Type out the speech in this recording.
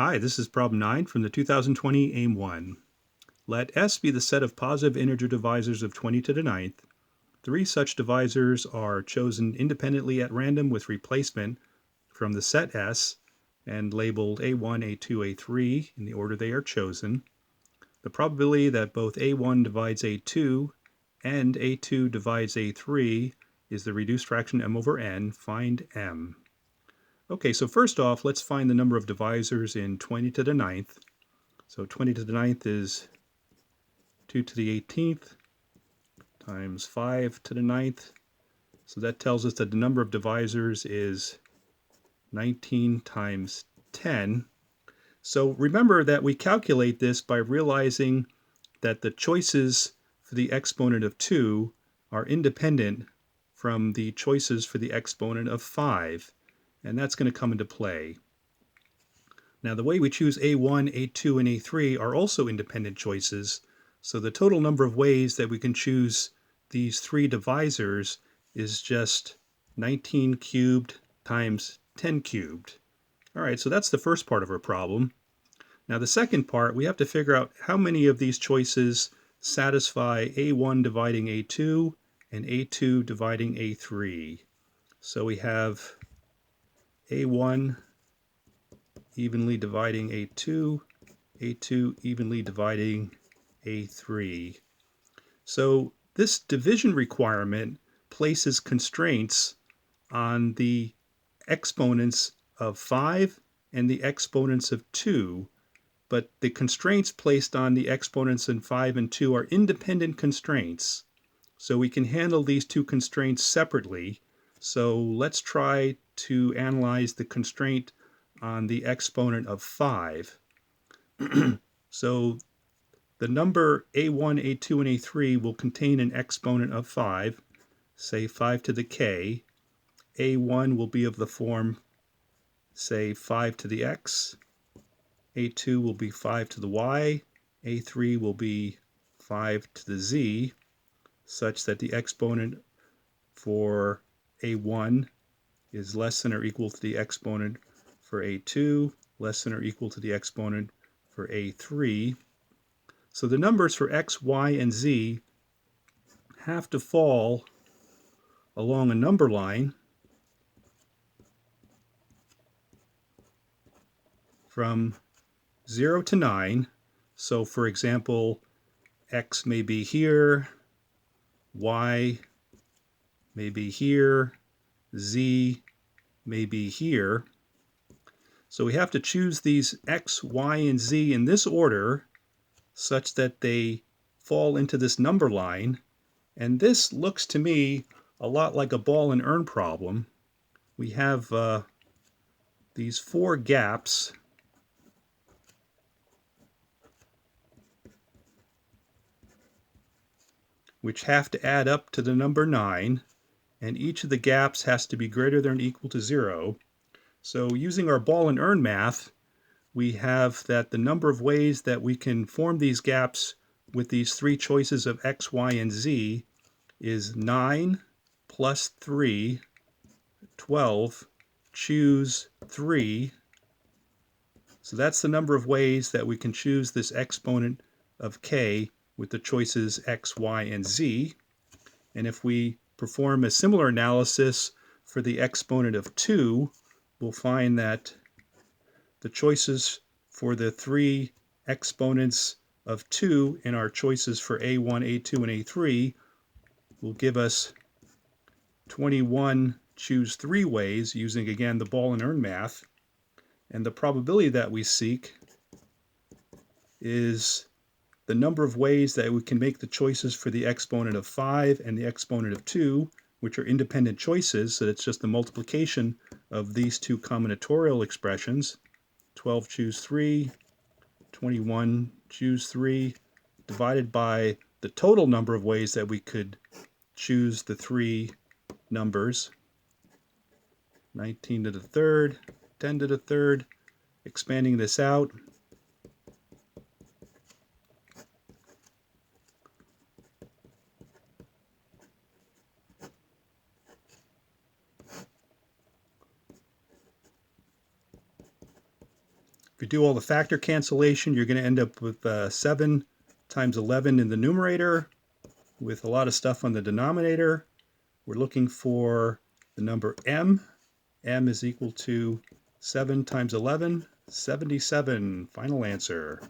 Hi, this is problem 9 from the 2020 AIME 1. Let S be the set of positive integer divisors of 20 to the ninth. 3 such divisors are chosen independently at random with replacement from the set S and labeled A1, A2, A3 in the order they are chosen. The probability that both A1 divides A2 and A2 divides A3 is the reduced fraction m over n. Find m. Okay, so first off, let's find the number of divisors in 20 to the ninth. So 20 to the ninth is 2 to the 18th times 5 to the ninth. So that tells us that the number of divisors is 19 times 10. So remember that we calculate this by realizing that the choices for the exponent of 2 are independent from the choices for the exponent of 5. And that's going to come into play. Now the way we choose A1, A2, and A3 are also independent choices, so the total number of ways that we can choose these 3 divisors is just 19 cubed times 10 cubed. Alright, so that's the first part of our problem. Now the second part, we have to figure out how many of these choices satisfy A1 dividing A2 and A2 dividing A3. So we have A1 evenly dividing A2, A2 evenly dividing A3. So this division requirement places constraints on the exponents of 5 and the exponents of 2, but the constraints placed on the exponents in 5 and 2 are independent constraints. So we can handle these two constraints separately. So let's try to analyze the constraint on the exponent of 5. So the number A1, A2, and A3 will contain an exponent of 5, say 5 to the k. A1 will be of the form, say 5 to the x. A2 will be 5 to the y. A3 will be 5 to the z, such that the exponent for A1 is less than or equal to the exponent for A2, less than or equal to the exponent for A3. So the numbers for x, y, and z have to fall along a number line from 0 to 9. So for example, x may be here, y may be here, z may be here. So we have to choose these x, y, and z in this order such that they fall into this number line. And this looks to me a lot like a ball and earn problem. We have these 4 gaps which have to add up to the number 9, and each of the gaps has to be greater than or equal to 0. So using our ball and earn math, we have that the number of ways that we can form these gaps with these 3 choices of x, y, and z is 9 plus 3, 12, choose 3. So that's the number of ways that we can choose this exponent of k with the choices x, y, and z. And if we perform a similar analysis for the exponent of 2, we'll find that the choices for the 3 exponents of 2 in our choices for A1, A2, and A3 will give us 21 choose 3 ways using, again, the ball and earn math. And the probability that we seek is the number of ways that we can make the choices for the exponent of 5 and the exponent of 2, which are independent choices, so it's just the multiplication of these 2 combinatorial expressions. 12 choose 3, 21 choose 3, divided by the total number of ways that we could choose the 3 numbers. 19 to the third, 10 to the third. Expanding this out, If you do all the factor cancellation, you're going to end up with 7 times 11 in the numerator with a lot of stuff on the denominator. We're looking for the number m. M is equal to 7 times 11, 77. Final answer.